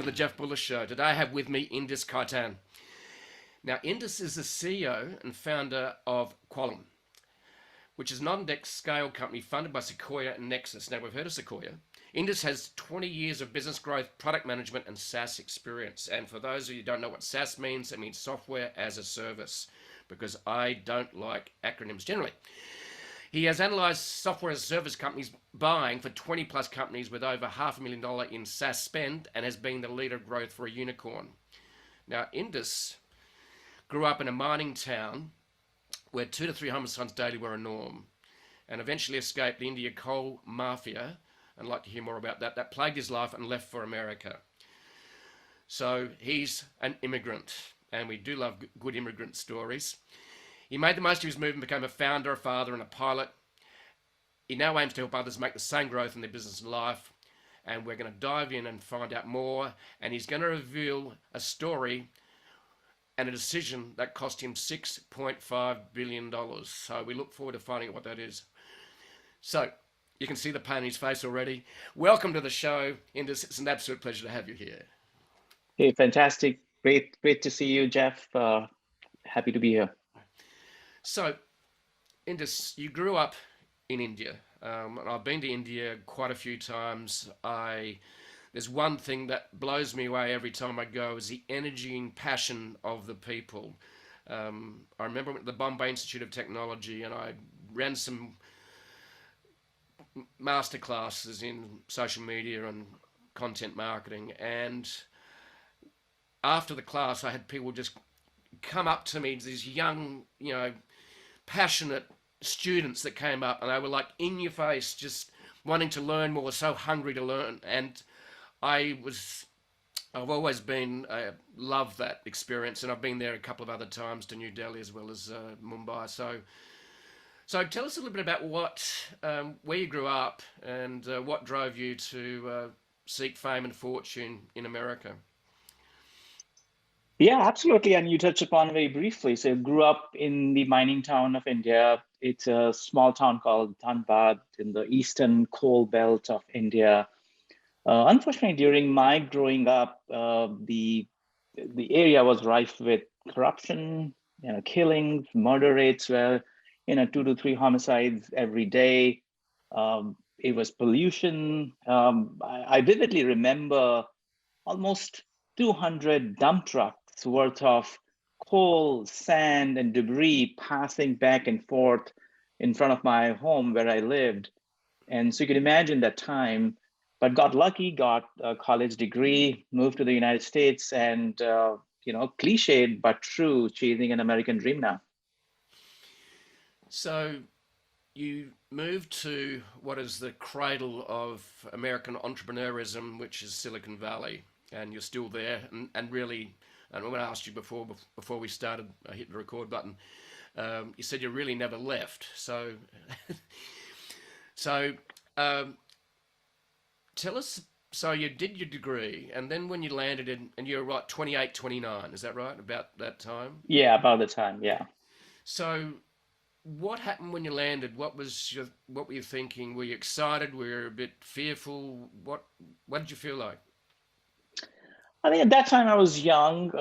the Jeff Bullis Show. Today I have with me Indus Khaitan. Now, Indus is the CEO and founder of Quolum, which is an on-deck scale company funded by Sequoia and Nexus. Now, we've heard of Sequoia. Indus has 20 years of business growth, product management, and SaaS experience. And for those of you who don't know what SaaS means, it means software as a service, because I don't like acronyms generally. He has analysed software as a service companies buying for 20 plus companies with over $500,000 in SaaS spend and has been the leader of growth for a unicorn. Now, Indus grew up in a mining town where 2 to 3 homicides daily were a norm and eventually escaped the India Coal Mafia, and I'd like to hear more about that. That plagued his life and left for America. So he's an immigrant, and we do love good immigrant stories. He made the most of his move and became a founder, a father, and a pilot. He now aims to help others make the same growth in their business and life. And we're going to dive in and find out more. And he's going to reveal a story and a decision that cost him $6.5 billion. So we look forward to finding out what that is. So you can see the pain in his face already. Welcome to the show, Indus. It's an absolute pleasure to have you here. Hey, fantastic. Great to see you, Jeff. Happy to be here. So, Indus, you grew up in India. And I've been to India quite a few times. There's one thing that blows me away every time I go is the energy and passion of the people. I remember I went to the Bombay Institute of Technology and I ran some masterclasses in social media and content marketing. And after the class, I had people just come up to me, these young, passionate students that came up, and they were like in your face, just wanting to learn more, so hungry to learn. And I've always been loved that experience, and I've been there a couple of other times to New Delhi as well as Mumbai. So tell us a little bit about where you grew up and what drove you to seek fame and fortune in America. Yeah, absolutely. And you touched upon very briefly. So I grew up in the mining town of India. It's a small town called Dhanbad in the eastern coal belt of India. Unfortunately, during my growing up, the area was rife with corruption, killings, murder rates were, 2 to 3 homicides every day. It was pollution. I vividly remember almost 200 dump trucks worth of coal, sand, and debris passing back and forth in front of my home where I lived. And so you can imagine that time, but got lucky, got a college degree, moved to the United States, and, cliched but true, chasing an American dream now. So you moved to what is the cradle of American entrepreneurism, which is Silicon Valley, and you're still there. And really, and when I asked you before we started, I hit the record button, you said you really never left. So, tell us, so you did your degree, and then when you landed and you were right, 28, 29, is that right, about that time? Yeah, about the time, yeah. So what happened when you landed? What were you thinking? Were you excited? Were you a bit fearful? What did you feel like? I mean, at that time I was young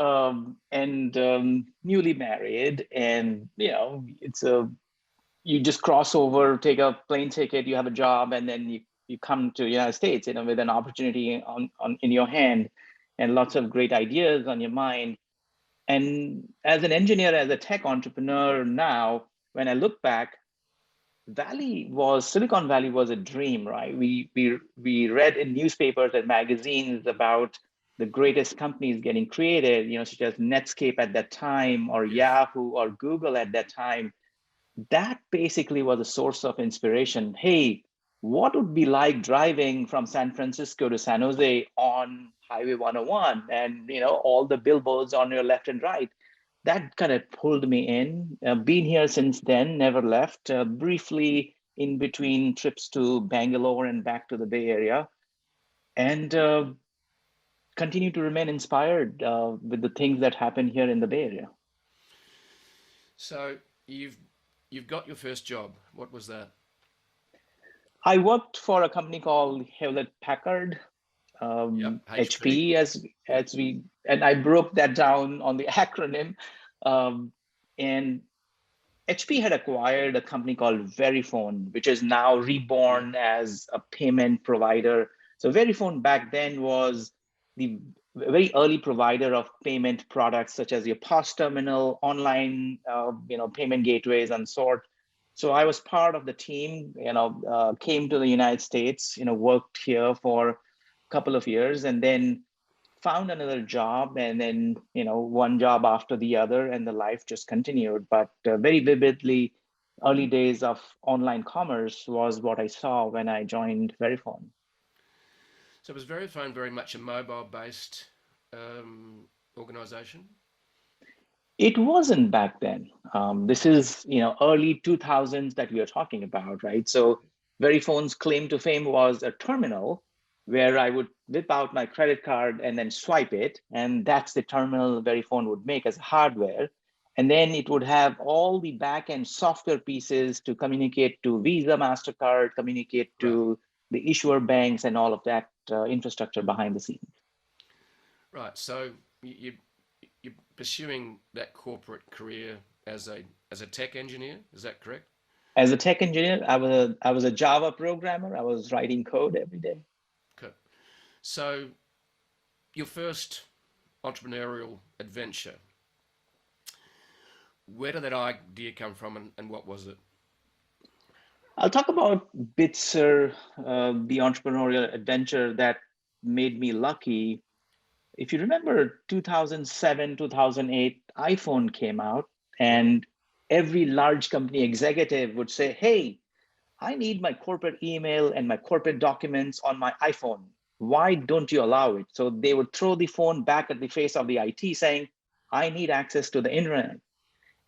and newly married, and you just cross over, take a plane ticket, you have a job, and then you come to the United States, with an opportunity in your hand, and lots of great ideas on your mind. And as an engineer, as a tech entrepreneur now, when I look back, Silicon Valley was a dream, right? We read in newspapers and magazines about the greatest companies getting created, such as Netscape at that time, or Yahoo, or Google at that time. That basically was a source of inspiration. Hey, what would be like driving from San Francisco to San Jose on Highway 101 and all the billboards on your left and right? That kind of pulled me in. Been here since then, never left. Briefly in between trips to Bangalore and back to the Bay Area, and continue to remain inspired with the things that happen here in the Bay Area. So you've got your first job. What was that? I worked for a company called Hewlett Packard. Yep, HP. HP as we, and I broke that down on the acronym. And HP had acquired a company called Verifone, which is now reborn as a payment provider. So Verifone back then was the very early provider of payment products such as your POS terminal, online, payment gateways, and sort. So I was part of the team. Came to the United States. Worked here for a couple of years, and then found another job, and then one job after the other, and the life just continued. But very vividly, early days of online commerce was what I saw when I joined Verifone. So was Verifone very much a mobile-based organization? It wasn't back then. This is early 2000s that we are talking about, right? So Verifone's claim to fame was a terminal where I would whip out my credit card and then swipe it, and that's the terminal Verifone would make as hardware. And then it would have all the back-end software pieces to communicate to Visa, MasterCard, communicate to the issuer banks, and all of that infrastructure behind the scenes. Right. So you're pursuing that corporate career as a tech engineer. Is that correct? As a tech engineer, I was a Java programmer. I was writing code every day. Okay. So your first entrepreneurial adventure, where did that idea come from, and what was it? I'll talk about Bitzer, the entrepreneurial adventure that made me lucky. If you remember 2007, 2008, iPhone came out, and every large company executive would say, hey, I need my corporate email and my corporate documents on my iPhone. Why don't you allow it? So they would throw the phone back at the face of the IT saying, I need access to the internet.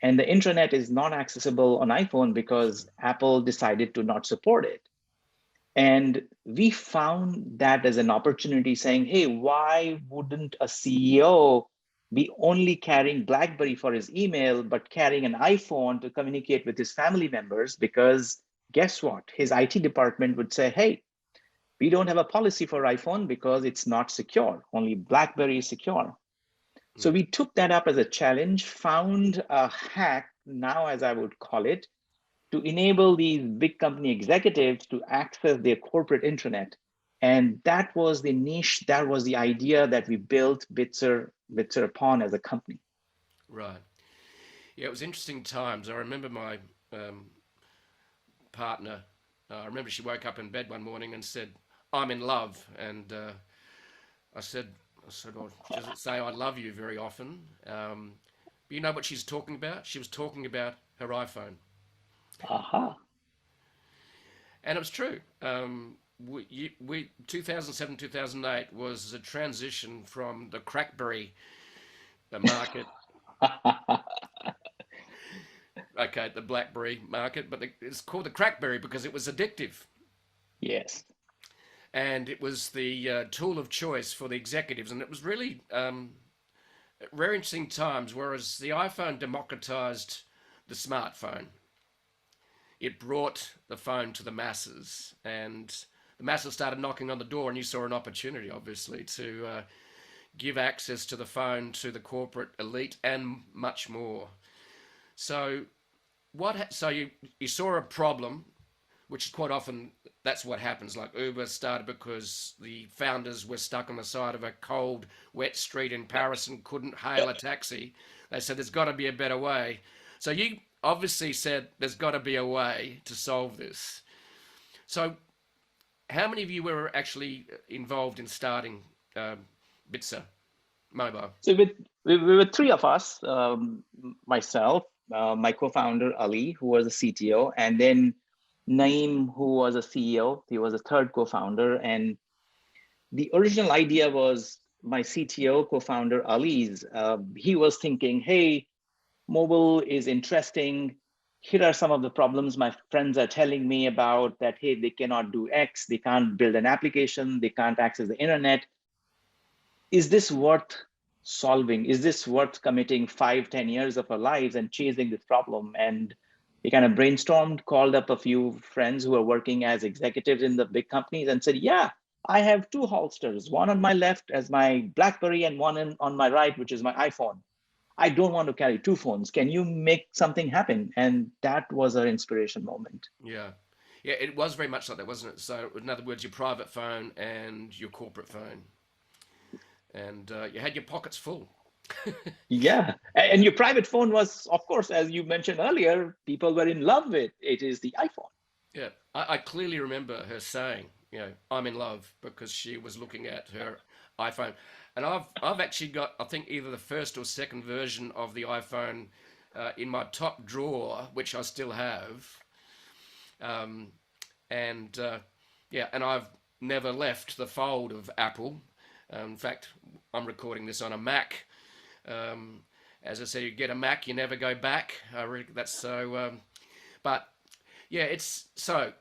And the internet is not accessible on iPhone because Apple decided to not support it. And we found that as an opportunity, saying, hey, why wouldn't a CEO be only carrying Blackberry for his email, but carrying an iPhone to communicate with his family members? Because guess what? His IT department would say, hey, we don't have a policy for iPhone because it's not secure. Only Blackberry is secure. So we took that up as a challenge, found a hack, now as I would call it, to enable these big company executives to access their corporate intranet. And that was the niche, that was the idea that we built Bitzer upon as a company. Right. Yeah, it was interesting times. I remember my partner, I remember she woke up in bed one morning and said, I'm in love. And I said, well, she doesn't say I love you very often. But you know what she's talking about? She was talking about her iPhone. Aha. And it was true. 2007, 2008 was a transition from the Crackberry market. Okay, the Blackberry market, but it's called the Crackberry because it was addictive. Yes. And it was the tool of choice for the executives. And it was really very interesting times, whereas the iPhone democratized the smartphone. It brought the phone to the masses, and the masses started knocking on the door, and you saw an opportunity, obviously, to give access to the phone to the corporate elite and much more. So you saw a problem, which quite often that's what happens. Like Uber started because the founders were stuck on the side of a cold, wet street in Paris and couldn't hail a taxi. They said there's got to be a better way. So you obviously said there's got to be a way to solve this. So how many of you were actually involved in starting Bitzer Mobile? So we were three of us, myself, my co-founder Ali, who was a CTO, and then Naeem, who was a CEO. He was a third co-founder. And the original idea was my CTO co-founder Ali's. He was thinking, hey, mobile is interesting. Here are some of the problems my friends are telling me about, that, hey, they cannot do X, they can't build an application, they can't access the internet. Is this worth solving? Is this worth committing 5-10 years of our lives and chasing this problem? And we kind of brainstormed, called up a few friends who are working as executives in the big companies and said, yeah, I have two holsters, one on my left as my Blackberry and one on my right, which is my iPhone. I don't want to carry two phones. Can you make something happen? And that was our inspiration moment. Yeah. Yeah, it was very much like that, wasn't it? So, in other words, your private phone and your corporate phone. And you had your pockets full. Yeah. And your private phone was, of course, as you mentioned earlier, people were in love with. It is the iPhone. Yeah. I clearly remember her saying, I'm in love because she was looking at her iPhone. And I've actually got, I think, either the first or second version of the iPhone in my top drawer, which I still have. Um, and yeah, and I've never left the fold of Apple. In fact, I'm recording this on a Mac. Um, as I said, you get a Mac, you never go back. That's so. But yeah, it's so.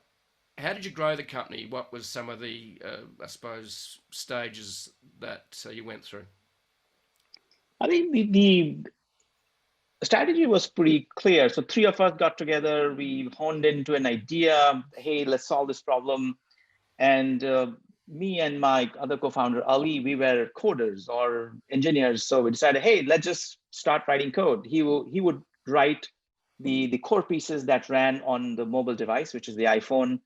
How did you grow the company? What was some of the, I suppose, stages that you went through? I think the strategy was pretty clear. So three of us got together. We honed into an idea. Hey, let's solve this problem. And me and my other co-founder Ali, we were coders or engineers. So we decided, hey, let's just start writing code. He would write the core pieces that ran on the mobile device, which is the iPhone.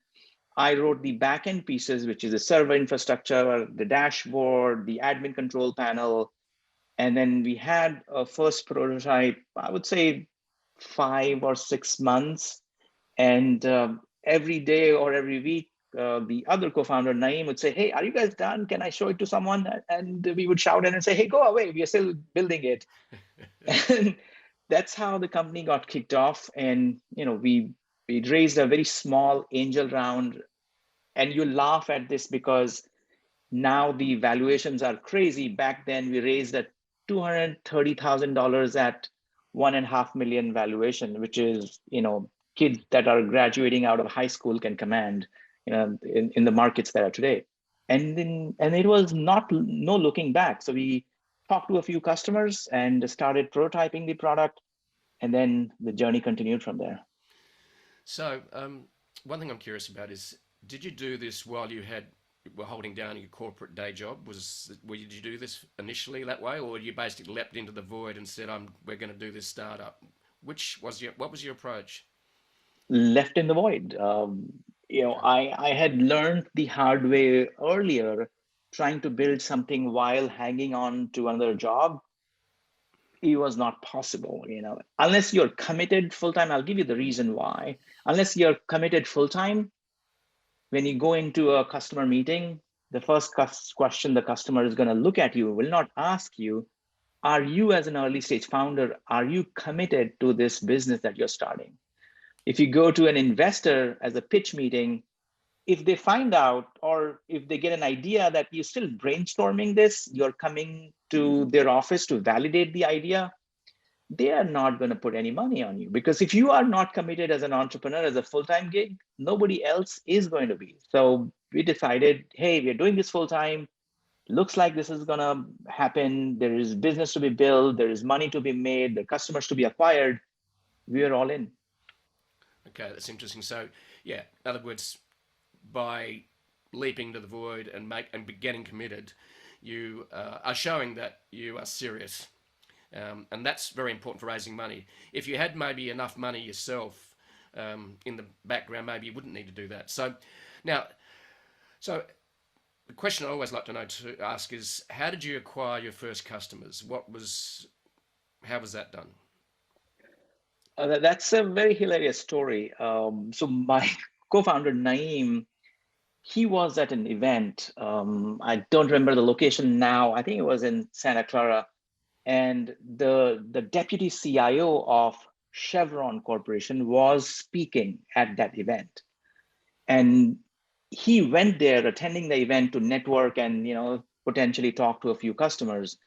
I wrote the backend pieces, which is the server infrastructure, the dashboard, the admin control panel. And then we had a first prototype, I would say 5 or 6 months. And every day or every week, the other co-founder, Naeem, would say, hey, are you guys done? Can I show it to someone? And we would shout in and say, hey, go away. We are still building it. And that's how the company got kicked off. And we raised a very small angel round. And you laugh at this because now the valuations are crazy. Back then, we raised at $230,000 at 1.5 million valuation, which is kids that are graduating out of high school can command in the markets that are today. And it was no looking back. So we talked to a few customers and started prototyping the product, and then the journey continued from there. So, one thing I'm curious about is, did you do this while you were holding down your corporate day job? Did you do this initially that way, or you basically leapt into the void and said, we're going to do this startup"? What was your approach? Left in the void. I had learned the hard way earlier, trying to build something while hanging on to another job. It was not possible, unless you're committed full time. I'll give you the reason why. Unless you're committed full time, when you go into a customer meeting, the first question the customer is going to look at you will not ask you, are you as an early stage founder, are you committed to this business that you're starting? If you go to an investor as a pitch meeting, if they find out or if they get an idea that you're still brainstorming this, you're coming to their office to validate the idea, they are not going to put any money on you. Because if you are not committed as an entrepreneur, as a full-time gig, nobody else is going to be. So we decided, hey, we're doing this full-time. Looks like this is going to happen. There is business to be built. There is money to be made. There are customers to be acquired. We are all in. Okay, that's interesting. So, yeah, in other words, by leaping to the void and getting committed, you are showing that you are serious, and that's very important for raising money. If you had maybe enough money yourself in the background, maybe you wouldn't need to do that. So, now, the question I always like to ask is, how did you acquire your first customers? How was that done? That's a very hilarious story. So my co-founder Naeem, he was at an event. I don't remember the location now. I think it was in Santa Clara, and the deputy CIO of Chevron Corporation was speaking at that event, and he went there attending the event to network and potentially talk to a few customers.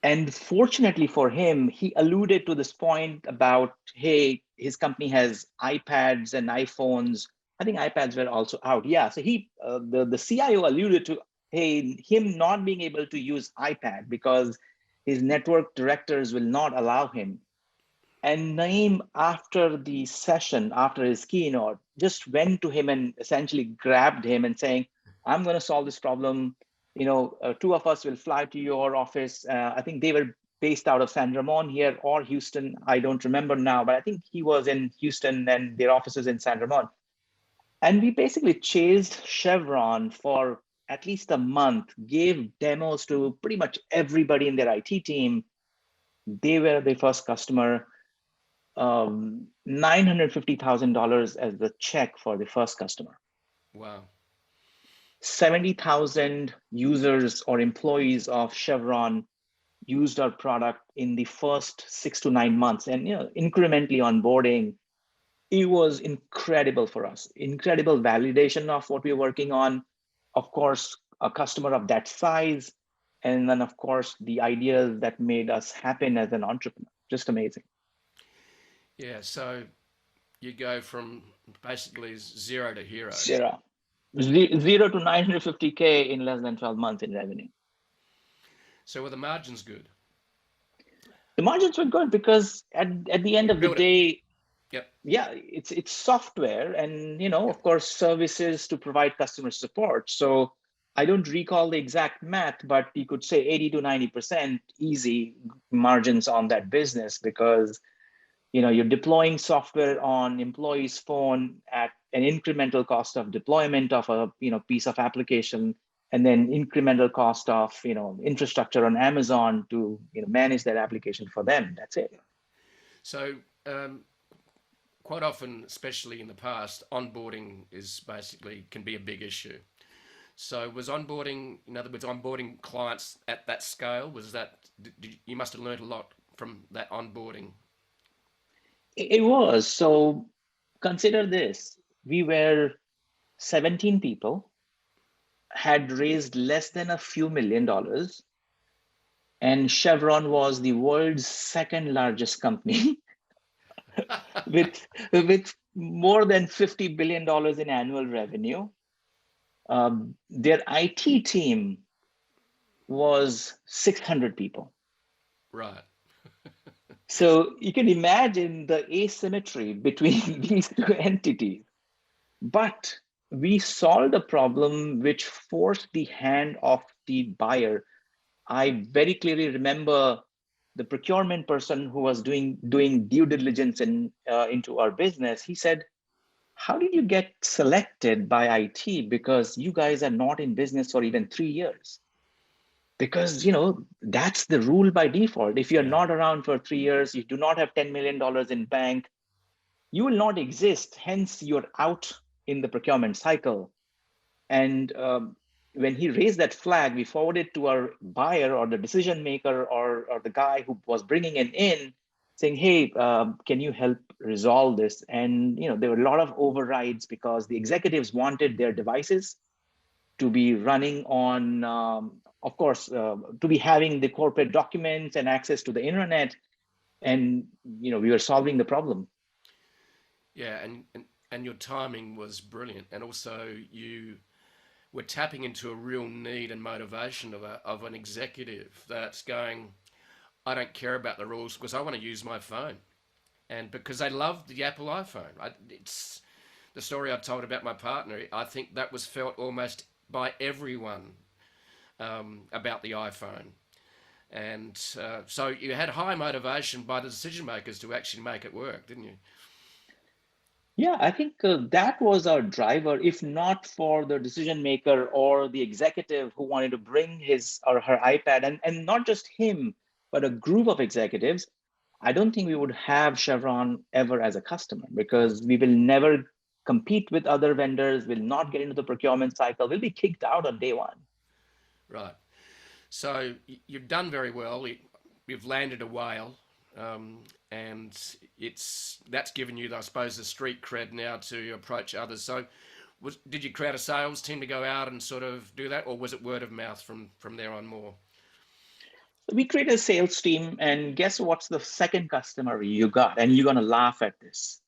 And fortunately for him, he alluded to this point about, hey, his company has iPads and iPhones. I think iPads were also out. Yeah. So the CIO alluded to, hey, him not being able to use iPad because his network directors will not allow him. And Naeem, after the session, after his keynote, just went to him and essentially grabbed him and saying, I'm going to solve this problem. Two of us will fly to your office. I think they were based out of San Ramon here or Houston. I don't remember now, but I think he was in Houston and their office is in San Ramon. And we basically chased Chevron for at least a month, gave demos to pretty much everybody in their IT team. They were the first customer. $950,000 as the check for the first customer. Wow. 70,000 users or employees of Chevron used our product in the first 6 to 9 months, and incrementally onboarding. It was incredible for us, incredible validation of what we were working on. Of course, a customer of that size, and then of course the ideas that made us happen as an entrepreneur. Just amazing. Yeah, so you go from basically zero to hero. Zero to 950K in less than 12 months in revenue. So were the margins good? The margins were good because at the end of the day, yep. Yeah, it's software and, of course, services to provide customer support. So I don't recall the exact math, but you could say 80 to 90% easy margins on that business because you're deploying software on employee's phone at an incremental cost of deployment of a piece of application, and then incremental cost of infrastructure on Amazon to manage that application for them. That's it. So quite often, especially in the past, onboarding can be a big issue. So was onboarding, in other words, onboarding clients at that scale, you must have learned a lot from that onboarding. It was. So consider this. We were 17 people, had raised less than a few $1 million, and Chevron was the world's second largest company with more than $50 billion in annual revenue. Their IT team was 600 people. Right. So you can imagine the asymmetry between these two entities. But we solved a problem which forced the hand of the buyer. I very clearly remember the procurement person who was doing due diligence into our business. He said, "How did you get selected by IT? Because you guys are not in business for even 3 years." Because that's the rule by default. If you're not around for 3 years, you do not have $10 million in bank, you will not exist. Hence, you're out in the procurement cycle. And when he raised that flag, we forwarded to our buyer or the decision maker or the guy who was bringing it in, saying, "Hey, can you help resolve this?" And there were a lot of overrides because the executives wanted their devices to be running on, of course, to be having the corporate documents and access to the internet. And we were solving the problem. Yeah, and your timing was brilliant, and also you were tapping into a real need and motivation of an executive that's going, "I don't care about the rules because I want to use my phone," and because they love the Apple iPhone. It's the story I told about my partner. I think that was felt almost by everyone about the iPhone. And so you had high motivation by the decision makers to actually make it work, didn't you? Yeah, I think that was our driver. If not for the decision maker or the executive who wanted to bring his or her iPad, and not just him, but a group of executives, I don't think we would have Chevron ever as a customer, because we will never compete with other vendors, will not get into the procurement cycle, we'll be kicked out on day one. Right. So you've done very well. You've landed a whale, and that's given you, I suppose, the street cred now to approach others. So, did you create a sales team to go out and sort of do that, or was it word of mouth from there on more? We created a sales team, and guess what's the second customer you got? And you're going to laugh at this.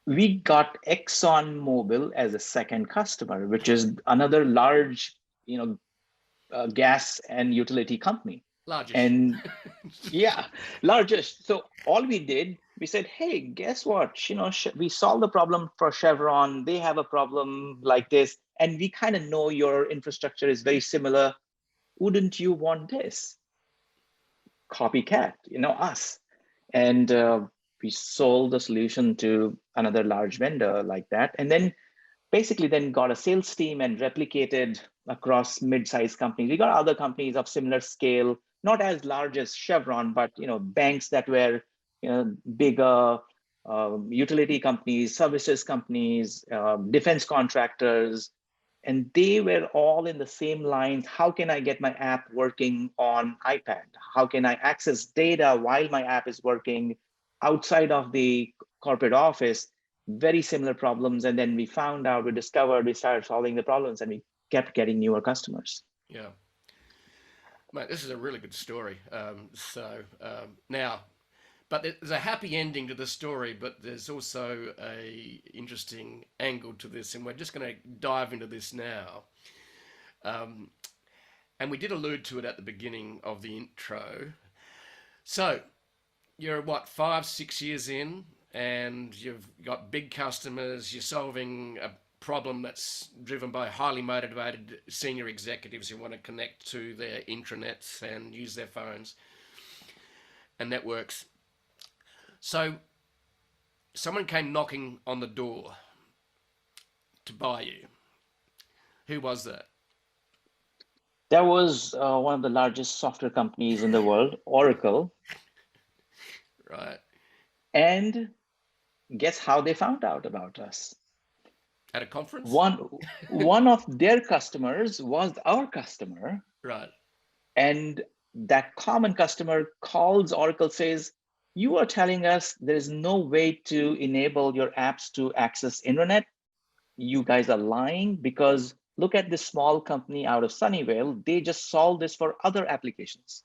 We got ExxonMobil as a second customer, which is another large, gas and utility company. Largest. And yeah, largest. So all we did, we said, hey, guess what? We solved the problem for Chevron. They have a problem like this. And we kind of know your infrastructure is very similar. Wouldn't you want this? Copycat, us. And we sold the solution to another large vendor like that. And then basically then got a sales team and replicated across mid-sized companies. We got other companies of similar scale, not as large as Chevron, but banks that were bigger, utility companies, services companies, defense contractors, and they were all in the same lines. How can I get my app working on iPad? How can I access data while my app is working outside of the corporate office? Very similar problems. And then we discovered, we started solving the problems, and we kept getting newer customers. Yeah. Mate, this is a really good story. Now, but there's a happy ending to the story, but there's also a interesting angle to this, and we're just going to dive into this now. And we did allude to it at the beginning of the intro. So, you're what, 5-6 years in, and you've got big customers, you're solving a problem that's driven by highly motivated senior executives who want to connect to their intranets and use their phones and networks. So someone came knocking on the door to buy you. Who was that? That was one of the largest software companies in the world, Oracle. Right. And guess how they found out about us? At a conference? One of their customers was our customer. Right. And that common customer calls Oracle, says, you are telling us there's no way to enable your apps to access internet. You guys are lying, because look at this small company out of Sunnyvale. They just solved this for other applications.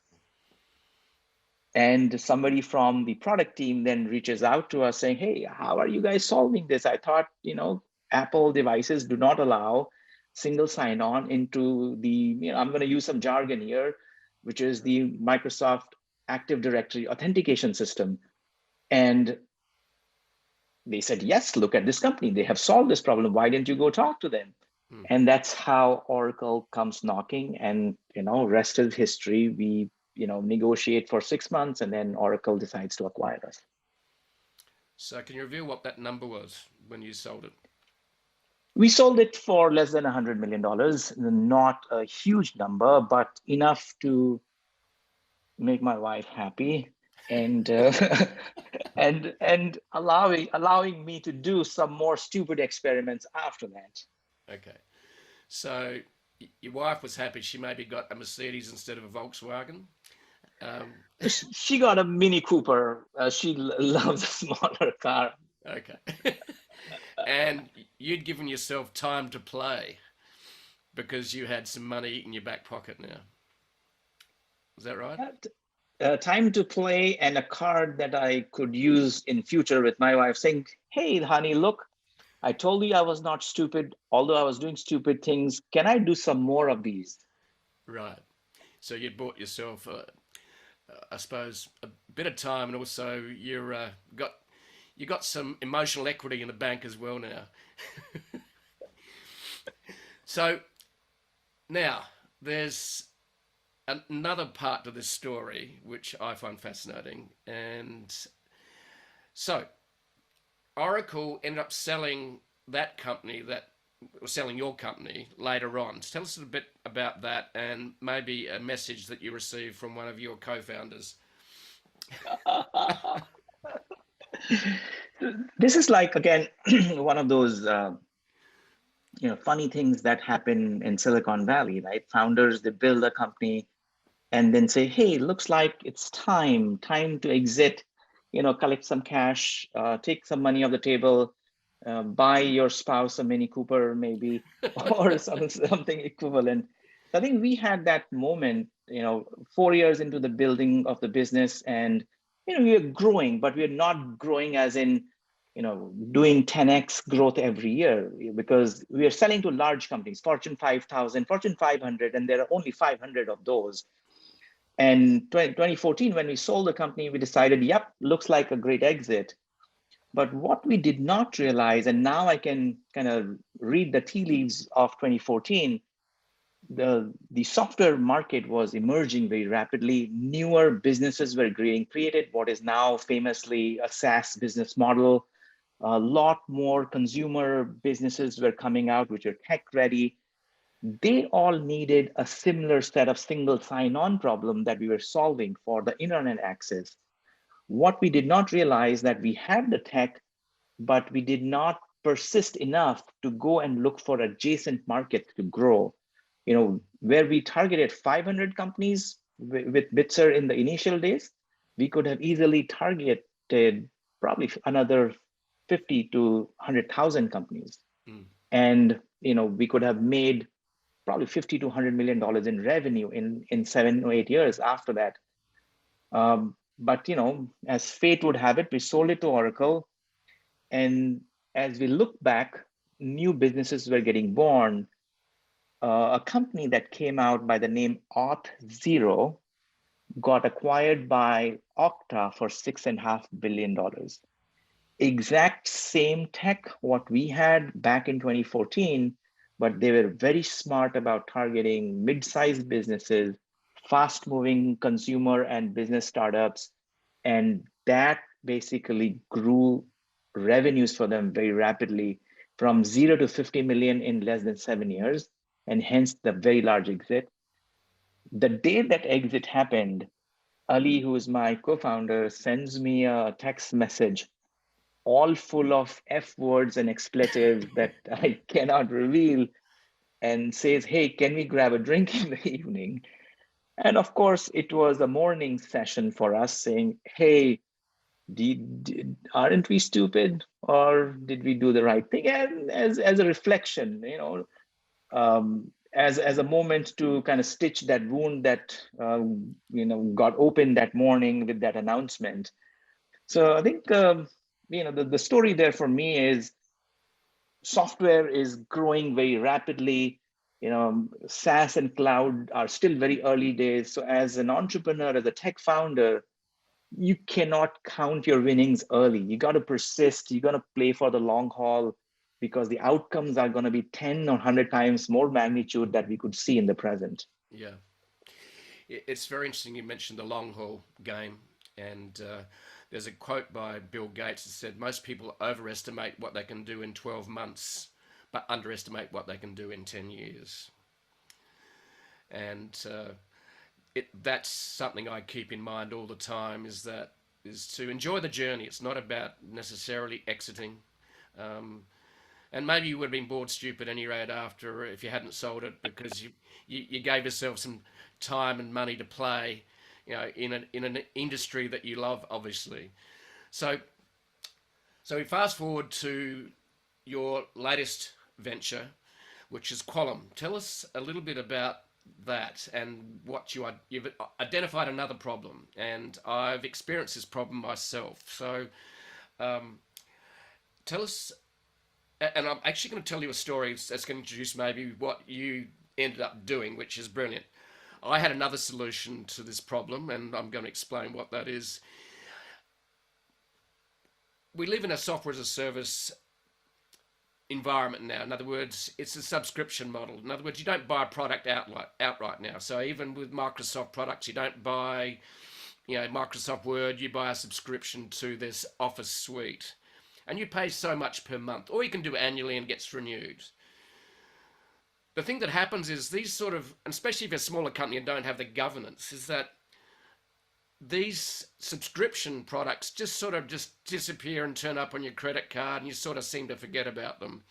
And somebody from the product team then reaches out to us saying, hey, how are you guys solving this? I thought, Apple devices do not allow single sign-on into the, I'm going to use some jargon here, which is the Microsoft Active Directory authentication system. And they said, yes, look at this company. They have solved this problem. Why didn't you go talk to them? And that's how Oracle comes knocking, and, rest is history. We, negotiate for 6 months, and then Oracle decides to acquire us. So can you reveal what that number was when you sold it? We sold it for less than $100 million. Not a huge number, but enough to make my wife happy, and and allowing me to do some more stupid experiments after that. Okay. So your wife was happy. She maybe got a Mercedes instead of a Volkswagen. She got a Mini Cooper. She loves a smaller car. Okay. And you'd given yourself time to play because you had some money in your back pocket now. Is that right? Time to play, and a card that I could use in future with my wife, saying, hey, honey, look, I told you I was not stupid, although I was doing stupid things. Can I do some more of these? Right. So you bought yourself, I suppose, a bit of time, and also you got some emotional equity in the bank as well now. So now there's another part to this story which I find fascinating, and so Oracle ended up selling that company selling your company later on. Tell us a bit about that, and maybe a message that you received from one of your co-founders. This is like, again, one of those funny things that happen in Silicon Valley, right? Founders, they build a company and then say, hey, looks like it's time to exit, collect some cash, take some money off the table, buy your spouse a Mini Cooper maybe, or something equivalent. So I think we had that moment, 4 years into the building of the business, and we are growing, but we're not growing as in, doing 10x growth every year, because we are selling to large companies, Fortune 5,000, Fortune 500, and there are only 500 of those. And 2014, when we sold the company, we decided, yep, looks like a great exit. But what we did not realize, and now I can kind of read the tea leaves of 2014, the software market was emerging very rapidly. Newer businesses were being created, what is now famously a SaaS business model. A lot more consumer businesses were coming out, which are tech ready. They all needed a similar set of single sign-on problem that we were solving for the internet access. What we did not realize that we had the tech, but we did not persist enough to go and look for adjacent markets to grow. Where we targeted 500 companies with Bitzer in the initial days, we could have easily targeted probably another 50 to 100,000 companies. And we could have made probably 50 to $100 million in revenue in 7 or 8 years after that. But as fate would have it, we sold it to Oracle. And as we look back, new businesses were getting born. A company that came out by the name Auth0 got acquired by Okta for $6.5 billion. Exact same tech, what we had back in 2014, but they were very smart about targeting mid-sized businesses, fast-moving consumer and business startups, and that basically grew revenues for them very rapidly from 0 to 50 million in less than 7 years, and hence the very large exit. The day that exit happened, Ali, who is my co-founder, sends me a text message all full of F words and expletives that I cannot reveal, and says, hey, can we grab a drink in the evening? And of course, it was a morning session for us saying, hey, aren't we stupid, or did we do the right thing? And as a reflection, as a moment to kind of stitch that wound that got open that morning with that announcement. So I think the story there for me is software is growing very rapidly. SaaS and cloud are still very early days. So as an entrepreneur, as a tech founder, you cannot count your winnings early. You got to persist. You got to play for the long haul, because the outcomes are going to be 10 or 100 times more magnitude that we could see in the present. Yeah. It's very interesting you mentioned the long haul game. And there's a quote by Bill Gates that said, most people overestimate what they can do in 12 months, but underestimate what they can do in 10 years. And that's something I keep in mind all the time, is to enjoy the journey. It's not about necessarily exiting. And maybe you would have been bored stupid anyway after, if you hadn't sold it, because you gave yourself some time and money to play, in an industry that you love, obviously. So we fast forward to your latest venture, which is Quolum. Tell us a little bit about that and what you've identified another problem, and I've experienced this problem myself. So tell us, and I'm actually going to tell you a story that's going to introduce maybe what you ended up doing, which is brilliant. I had another solution to this problem, and I'm going to explain what that is. We live in a software as a service environment now. In other words, it's a subscription model. In other words, you don't buy a product outright now. So even with Microsoft products, you don't buy, Microsoft Word, you buy a subscription to this Office suite. And you pay so much per month, or you can do it annually and it gets renewed. The thing that happens is these sort of, especially if you're a smaller company and don't have the governance, is that these subscription products just disappear and turn up on your credit card, and you sort of seem to forget about them.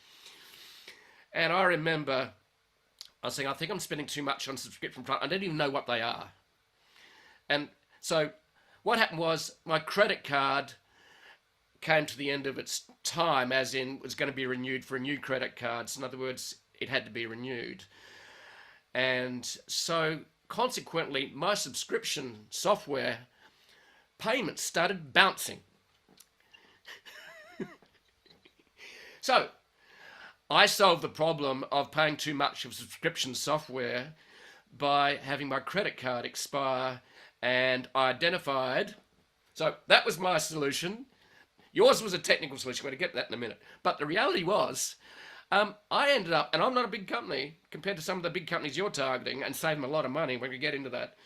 And I remember I was saying, I think I'm spending too much on subscription products. I don't even know what they are. And so what happened was my credit card came to the end of its time, as in it was going to be renewed for a new credit card. So in other words, it had to be renewed. And so consequently, my subscription software payments started bouncing. So I solved the problem of paying too much of subscription software by having my credit card expire And I identified, so that was my solution. Yours was a technical solution. We're going to get to that in a minute. But the reality was, I ended up, and I'm not a big company compared to some of the big companies you're targeting and saving a lot of money. When we get into that,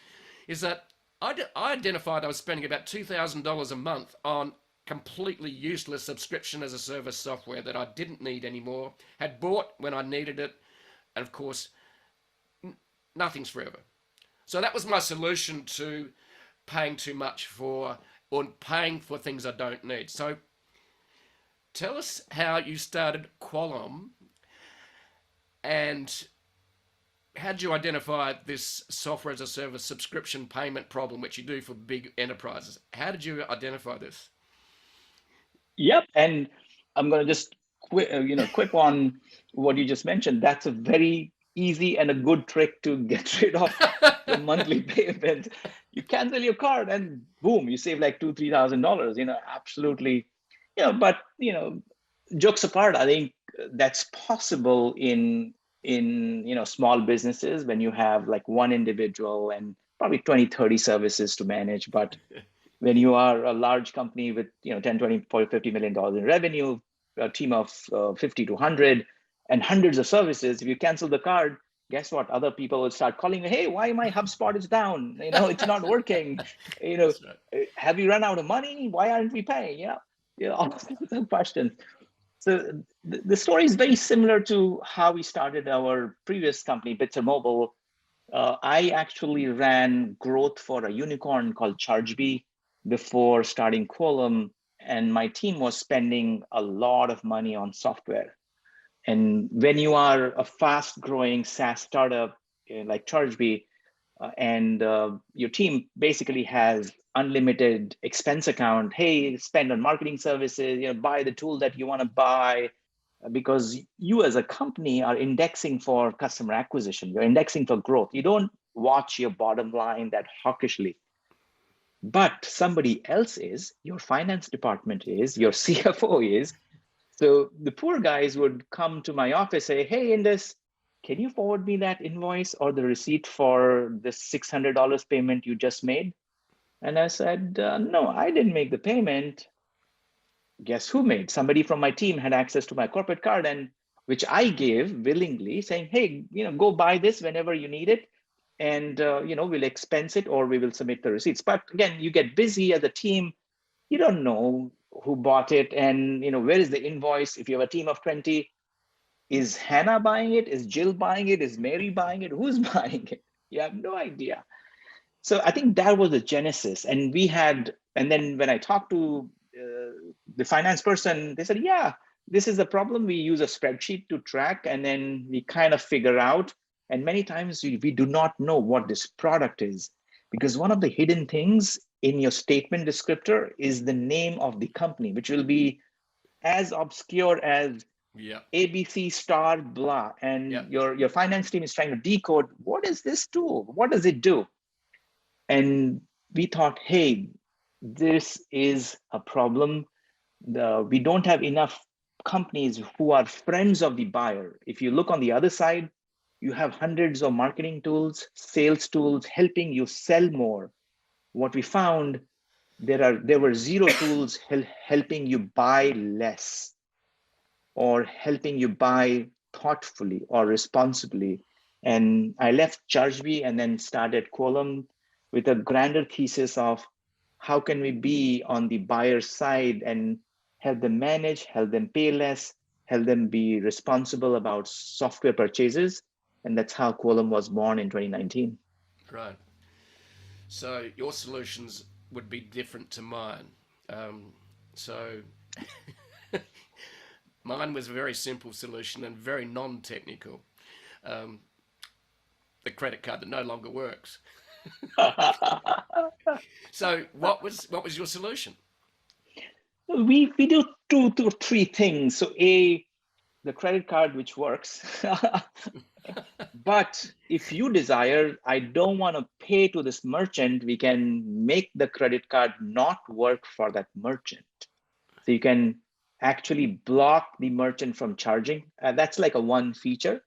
is that I identified I was spending about $2,000 a month on completely useless subscription as a service software that I didn't need anymore, had bought when I needed it, and of course, nothing's forever. So that was my solution to paying too much for or paying for things I don't need. So tell us how you started Quolum and how did you identify this software as a service subscription payment problem, which you do for big enterprises? How did you identify this? Yep. And I'm going to just quip on what you just mentioned. That's a very easy and a good trick to get rid of the monthly payment. You cancel your card and boom, you save like $2,000-3,000. Absolutely. But jokes apart, I think that's possible in small businesses when you have like one individual and probably 20-30 services to manage. But when you are a large company with 10, 20, 40, $50 million in revenue, a team of 50 to 100 and hundreds of services, if you cancel the card, guess what? Other people will start calling me, hey, why my HubSpot is down? It's not working. That's right. Have you run out of money? Why aren't we paying? All sorts of questions. So the story is very similar to how we started our previous company, Bitzer Mobile. I actually ran growth for a unicorn called ChargeBee before starting Quolum, and my team was spending a lot of money on software. And when you are a fast-growing SaaS startup like ChargeBee, and your team basically has unlimited expense account, hey, spend on marketing services, buy the tool that you want to buy, because you as a company are indexing for customer acquisition, you're indexing for growth. You don't watch your bottom line that hawkishly. But somebody else is, your finance department is, your CFO is. So the poor guys would come to my office, say, hey, Indus, can you forward me that invoice or the receipt for the $600 payment you just made? And I said, no, I didn't make the payment. Guess who made? Somebody from my team had access to my corporate card, and which I gave willingly, saying, hey, go buy this whenever you need it. And, we'll expense it or we will submit the receipts. But again, you get busy as a team. You don't know who bought it. And, where is the invoice? If you have a team of 20, is Hannah buying it? Is Jill buying it? Is Mary buying it? Who's buying it? You have no idea. So I think that was the genesis. And then when I talked to the finance person, they said, yeah, this is the problem. We use a spreadsheet to track, and then we kind of figure out. And many times we do not know what this product is, because one of the hidden things in your statement descriptor is the name of the company, which will be as obscure as ABC star blah. And your finance team is trying to decode, what is this tool? What does it do? And we thought, hey, this is a problem. We don't have enough companies who are friends of the buyer. If you look on the other side, you have hundreds of marketing tools, sales tools helping you sell more. What we found, there were zero tools helping you buy less or helping you buy thoughtfully or responsibly. And I left ChargeBee and then started Quolum with a grander thesis of how can we be on the buyer side and help them manage, help them pay less, help them be responsible about software purchases. And that's how Quolum was born in 2019. Right. So your solutions would be different to mine. So mine was a very simple solution and very non-technical. The credit card that no longer works. So what was your solution? We do two to three things. So the credit card, which works. But if you desire, I don't want to pay to this merchant, we can make the credit card not work for that merchant. So you can actually block the merchant from charging. That's like a one feature.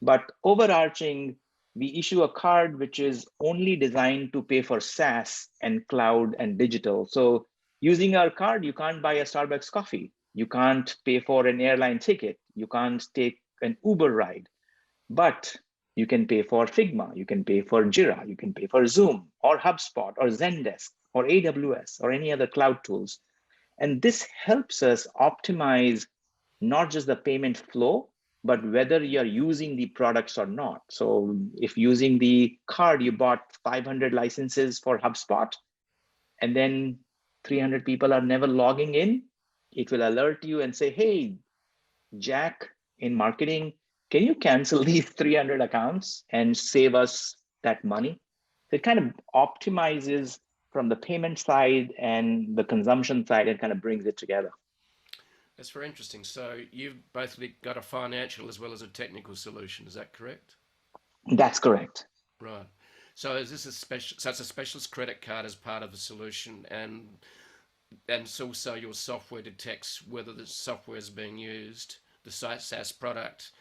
But overarching, we issue a card which is only designed to pay for SaaS and cloud and digital. So using our card, you can't buy a Starbucks coffee. You can't pay for an airline ticket. You can't take an Uber ride, but you can pay for Figma. You can pay for Jira. You can pay for Zoom or HubSpot or Zendesk or AWS or any other cloud tools. And this helps us optimize not just the payment flow, but whether you're using the products or not. So if using the card, you bought 500 licenses for HubSpot, and then 300 people are never logging in, it will alert you and say, hey, Jack in marketing, can you cancel these 300 accounts and save us that money? So it kind of optimizes from the payment side and the consumption side and kind of brings it together. That's very interesting. So you've basically got a financial as well as a technical solution. Is that correct? That's correct. Right. So is this a special? So it's a specialist credit card as part of the solution, and it's also your software detects whether the software is being used, the SaaS product.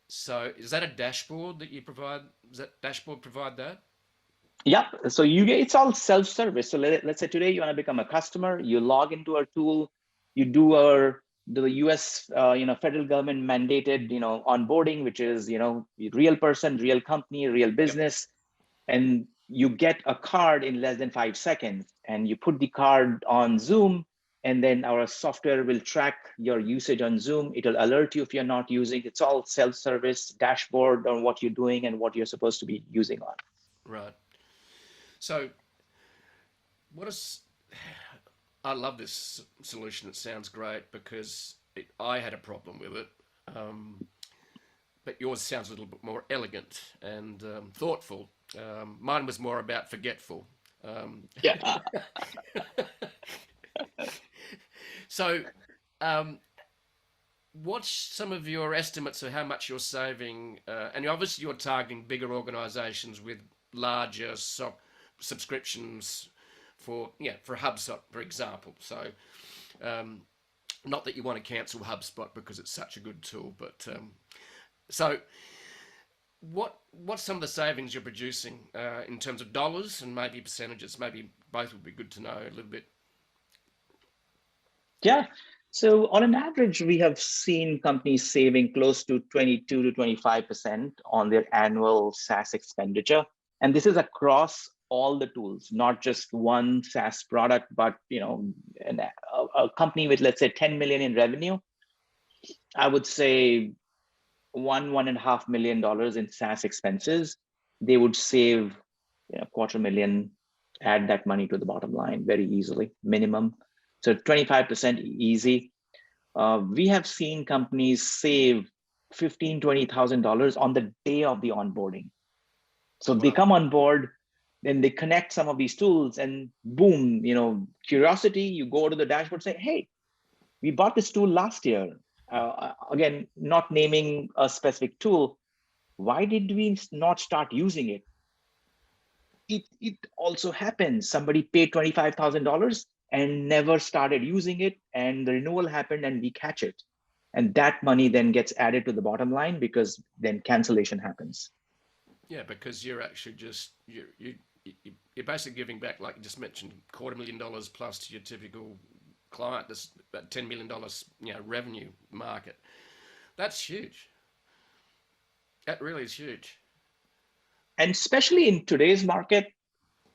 So is that a dashboard that you provide? Does that dashboard provide that? Yeah. So it's all self-service. So let's say today you want to become a customer, you log into our tool, you do the US federal government mandated onboarding, which is real person, real company, real business, and you get a card in less than 5 seconds, and you put the card on Zoom, and then our software will track your usage on Zoom. It'll alert you if you're not using. It's all self-service dashboard on what you're doing and what you're supposed to be using on. Right. So what is? I love this solution. It sounds great because I had a problem with it. But yours sounds a little bit more elegant and thoughtful. Mine was more about forgetful. Yeah. So, what's some of your estimates of how much you're saving? And obviously, you're targeting bigger organisations with larger subscriptions for HubSpot, for example. So, not that you want to cancel HubSpot because it's such a good tool, but so what's some of the savings you're producing in terms of dollars and maybe percentages? Maybe both would be good to know a little bit. Yeah. So on an average, we have seen companies saving close to 22 to 25% on their annual SaaS expenditure. And this is across all the tools, not just one SaaS product, but a company with, let's say, 10 million in revenue, I would say $1.5 million in SaaS expenses, they would save $250,000, add that money to the bottom line very easily, minimum. So 25% easy. We have seen companies save $15,000, $20,000 on the day of the onboarding. So they come on board, then they connect some of these tools, and boom, curiosity, you go to the dashboard, say, hey, we bought this tool last year. Again, not naming a specific tool. Why did we not start using it? It also happens. Somebody paid $25,000 and never started using it, and the renewal happened, and we catch it. And that money then gets added to the bottom line because then cancellation happens. Yeah, because you're actually just you're basically giving back, like you just mentioned, $250,000 plus to your typical client. That's about $10 million, revenue market. That's huge. That really is huge. And especially in today's market,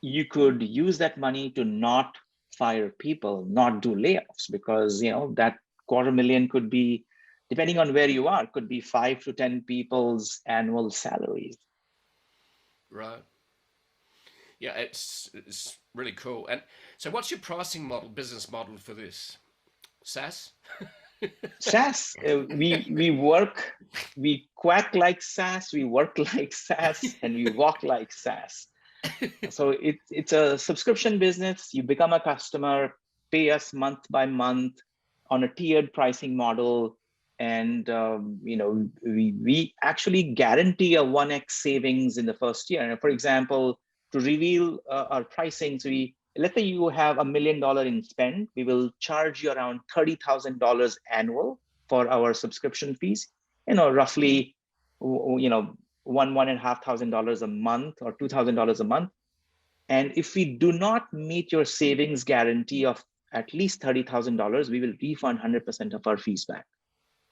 you could use that money to not fire people, not do layoffs, because that $250,000 could be, depending on where you are, could be 5 to 10 people's annual salaries. Right. Yeah, it's really cool. And so, what's your pricing model, business model for this? SaaS? SaaS. We quack like SaaS, we work like SaaS, and we walk like SaaS. So it's a subscription business. You become a customer, pay us month by month on a tiered pricing model, and we actually guarantee a 1x savings in the first year. And for example, to reveal our pricing, so let's say you have $1 million in spend, we will charge you around $30,000 annual for our subscription fees. Roughly, $1,500 a month or $2,000 a month. And if we do not meet your savings guarantee of at least $30,000, we will refund 100% of our fees back.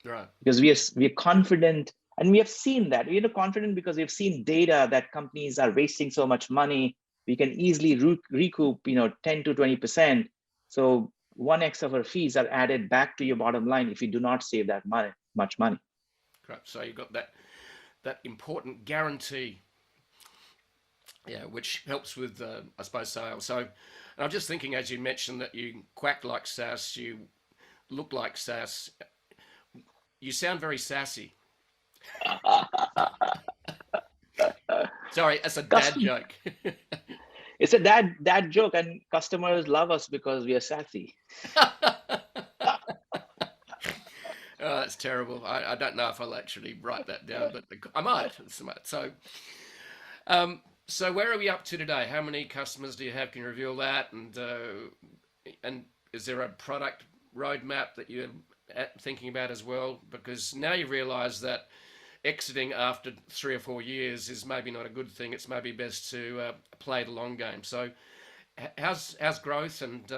Right. Because we are confident, and we have seen that. We are confident because we've seen data that companies are wasting so much money. We can easily recoup 10 to 20%. So 1x of our fees are added back to your bottom line if you do not save that much money. Correct. So you've got that important guarantee, yeah, which helps with, I suppose, sales. So, and I'm just thinking, as you mentioned, that you quack like SaaS, you look like SaaS, you sound very sassy. Sorry, that's a dad joke. It's a dad joke, and customers love us because we are sassy. Oh, that's terrible. I don't know if I'll actually write that down, but I might. So where are we up to today? How many customers do you have? Can you reveal that? And is there a product roadmap that you're thinking about as well? Because now you realise that exiting after 3 or 4 years is maybe not a good thing. It's maybe best to play the long game. So how's growth and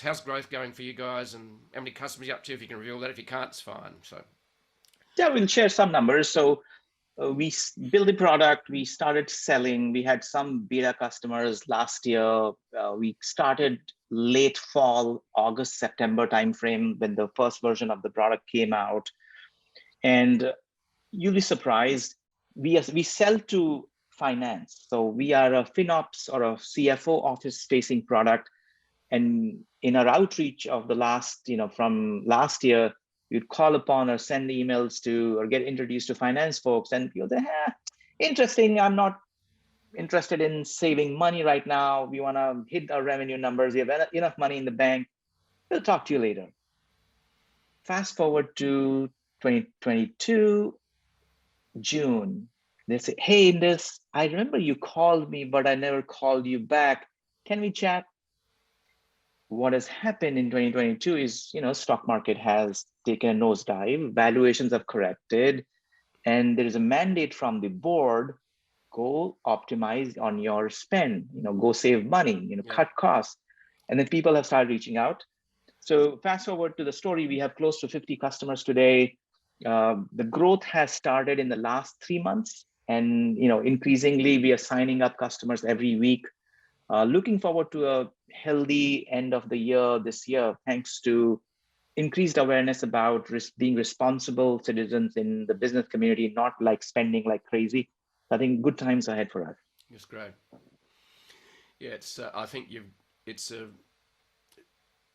how's growth going for you guys, and how many customers you're up to? If you can reveal that, if you can't, it's fine. So yeah, we'll share some numbers. So we built the product, we started selling, we had some beta customers last year. We started late fall, August, September timeframe when the first version of the product came out. And you'll be surprised, we sell to finance. So we are a FinOps or a CFO office facing product. And in our outreach of the last, from last year, you'd call upon or send emails to or get introduced to finance folks, and you'll say, interesting, I'm not interested in saving money right now. We want to hit our revenue numbers. We have enough money in the bank. We'll talk to you later. Fast forward to 2022, June. They say, hey, Indus, I remember you called me, but I never called you back. Can we chat? What has happened in 2022 is, stock market has taken a nosedive, valuations have corrected, and there is a mandate from the board, go optimize on your spend, go save money, cut costs. And then people have started reaching out. So fast forward to the story, we have close to 50 customers today. The growth has started in the last 3 months, and increasingly we are signing up customers every week. Looking forward to a healthy end of the year this year, thanks to increased awareness about being responsible citizens in the business community, not like spending like crazy. I think good times ahead for us. That's great. Yeah, it's. I think it's a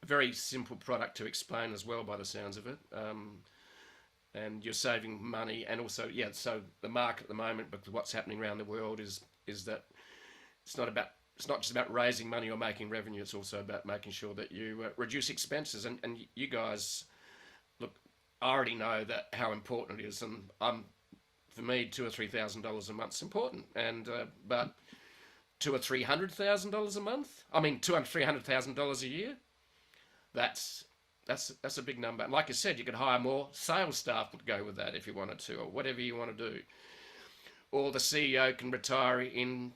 very simple product to explain as well, by the sounds of it. And you're saving money, and also, so the market at the moment, because what's happening around the world is that it's not just about raising money or making revenue. It's also about making sure that you reduce expenses. And you guys, look, I already know that how important it is, and for me, $2,000 or $3,000 a month is important. And but $200,000 or $300,000 a month. I mean, $300,000 a year. That's a big number. And like I said, you could hire more sales staff to go with that if you wanted to, or whatever you want to do. Or the CEO can retire in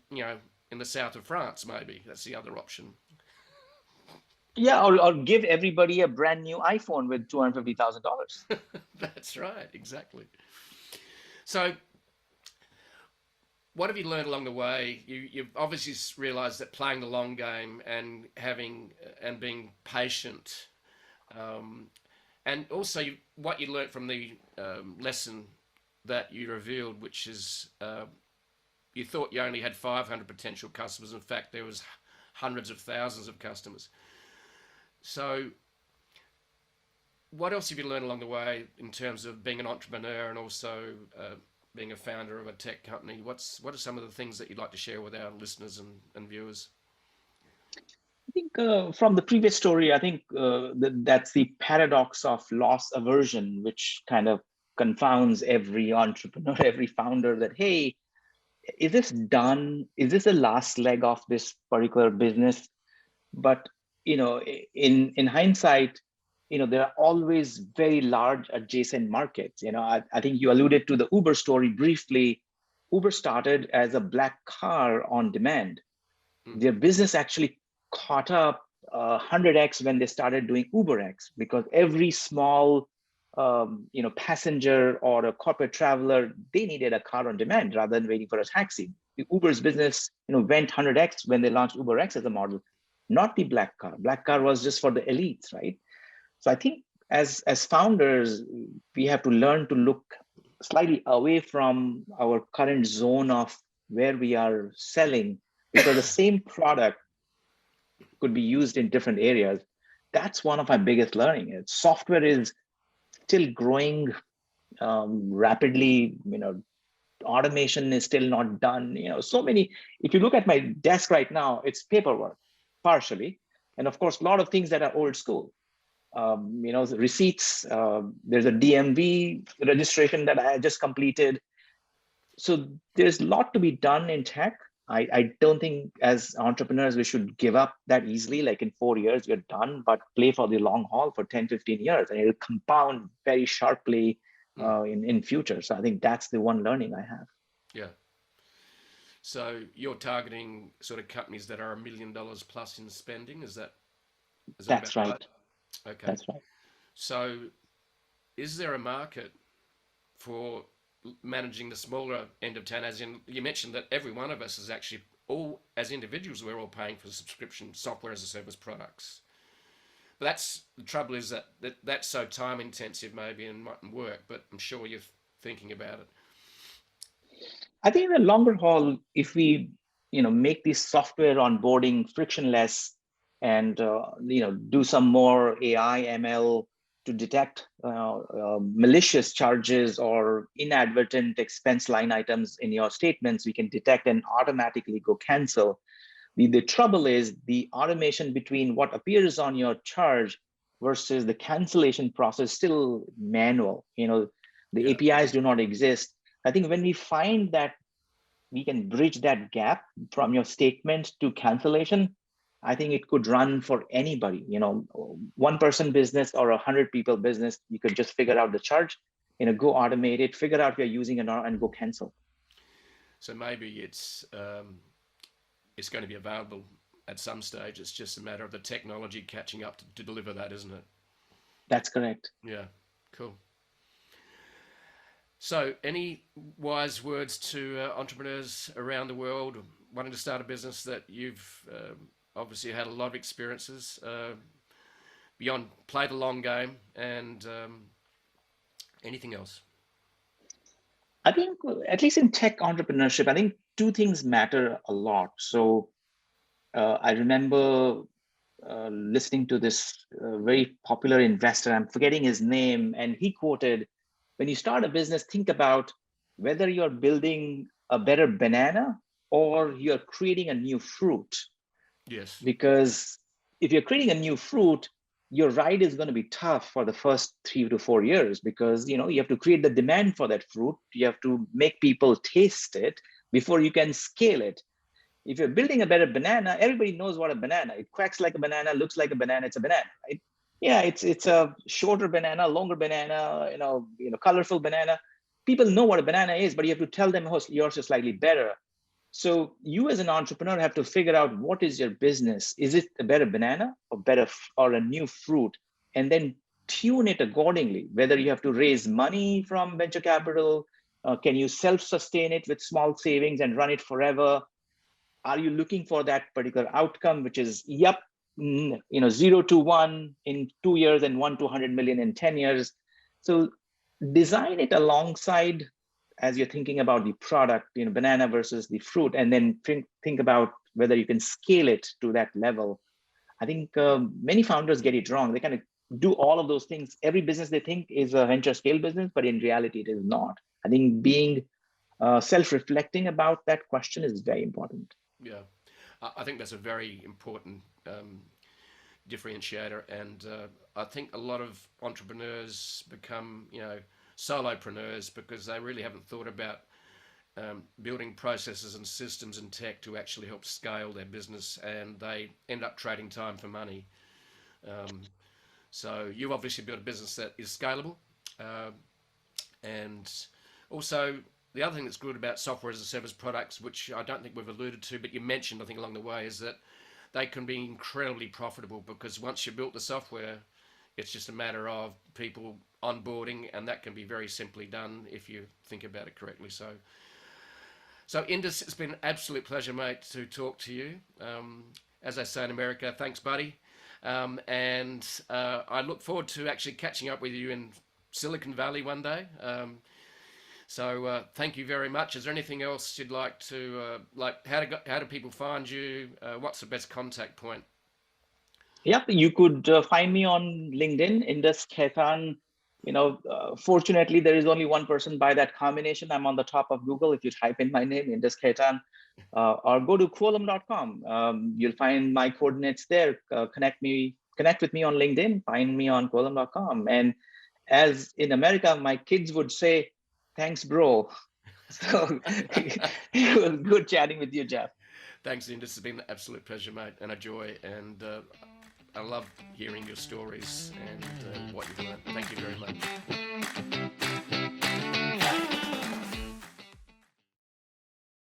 the south of France, maybe. That's the other option. Yeah, or give everybody a brand new iPhone with $250,000. That's right, exactly. So, what have you learned along the way? You've obviously realised that playing the long game and being patient, and also what you learned from the lesson that you revealed, which is you thought you only had 500 potential customers. In fact, there was hundreds of thousands of customers. So what else have you learned along the way in terms of being an entrepreneur and also being a founder of a tech company? What are some of the things that you'd like to share with our listeners and viewers? I think from the previous story, I think that's the paradox of loss aversion, which kind of confounds every entrepreneur, every founder, that, hey, is this done? Is this the last leg of this particular business? But in hindsight, there are always very large adjacent markets. I think you alluded to the Uber story briefly. Uber started as a black car on demand. Their business actually caught up 100x when they started doing UberX, because every small passenger or a corporate traveler, they needed a car on demand rather than waiting for a taxi. The Uber's business went 100x when they launched UberX as a model, not the black car. Black car was just for the elites, right? So I think as founders, we have to learn to look slightly away from our current zone of where we are selling, because the same product could be used in different areas. That's one of my biggest learning. Software is still growing rapidly. Automation is still not done. So many. If you look at my desk right now, it's paperwork, partially, and of course, a lot of things that are old school. Receipts. There's a DMV registration that I just completed. So there's a lot to be done in tech. I don't think as entrepreneurs we should give up that easily, like in 4 years we're done, but play for the long haul for 10, 15 years, and it'll compound very sharply in future. So I think that's the one learning I have. Yeah. So you're targeting sort of companies that are $1 million plus in spending. Is that That's about right. Okay. That's right. So is there a market for managing the smaller end of town? As in, you mentioned that every one of us is actually all, as individuals, we're all paying for subscription software as a service products. But that's the trouble, is that's so time intensive maybe and mightn't work, but I'm sure you're thinking about it. I think in the longer haul, if we make this software onboarding frictionless and do some more AI ML to detect malicious charges or inadvertent expense line items in your statements, we can detect and automatically go cancel. The trouble is the automation between what appears on your charge versus the cancellation process still manual. The APIs do not exist. I think when we find that we can bridge that gap from your statement to cancellation, I think it could run for anybody. One person business or 100 people business, you could just figure out the charge, go automate it, figure out if you're using it or not, and go cancel. So maybe it's going to be available at some stage. It's just a matter of the technology catching up to deliver that, isn't it? That's correct. Yeah, cool. So, any wise words to entrepreneurs around the world wanting to start a business that you've obviously had a lot of experiences beyond play the long game, and anything else? I think, at least in tech entrepreneurship, I think two things matter a lot. So I remember listening to this very popular investor, I'm forgetting his name, and he quoted, when you start a business, think about whether you're building a better banana or you're creating a new fruit. Yes. Because if you're creating a new fruit, your ride is going to be tough for the first 3 to 4 years, because you have to create the demand for that fruit. You have to make people taste it before you can scale it. If you're building a better banana, everybody knows what a banana. It quacks like a banana, looks like a banana. It's a banana, right? Yeah, it's a shorter banana, longer banana, colorful banana. People know what a banana is, but you have to tell them, oh, yours is slightly better. So you as an entrepreneur have to figure out, what is your business? Is it a better banana or a new fruit? And then tune it accordingly. Whether you have to raise money from venture capital, can you self-sustain it with small savings and run it forever? Are you looking for that particular outcome, which is, 0 to 1 in 2 years and 1 to 100 million in 10 years? So design it alongside as you're thinking about the product, banana versus the fruit, and then think about whether you can scale it to that level. I think many founders get it wrong. They kind of do all of those things. Every business they think is a venture scale business, but in reality, it is not. I think being self-reflecting about that question is very important. Yeah, I think that's a very important differentiator, and I think a lot of entrepreneurs become, solopreneurs because they really haven't thought about building processes and systems and tech to actually help scale their business, and they end up trading time for money. So you've obviously built a business that is scalable. And also, the other thing that's good about software as a service products, which I don't think we've alluded to, but you mentioned, I think, along the way, is that they can be incredibly profitable, because once you've built the software, it's just a matter of people onboarding, and that can be very simply done if you think about it correctly. So Indus, it's been an absolute pleasure, mate, to talk to you. As I say in America, thanks, buddy. And I look forward to actually catching up with you in Silicon Valley one day. So thank you very much. Is there anything else you'd like to, how do people find you? What's the best contact point? Yep, you could find me on LinkedIn, Indus Khaitan. Fortunately, there is only one person by that combination. I'm on the top of Google. If you type in my name, Indus Khaitan, or go to quolum.com. You'll find my coordinates there. Connect with me on LinkedIn. Find me on quolum.com. And as in America, my kids would say, "Thanks, bro." So it was good chatting with you, Jeff. Thanks, Indus. It's been an absolute pleasure, mate, and a joy. And I love hearing your stories and what you've learned. Thank you very much.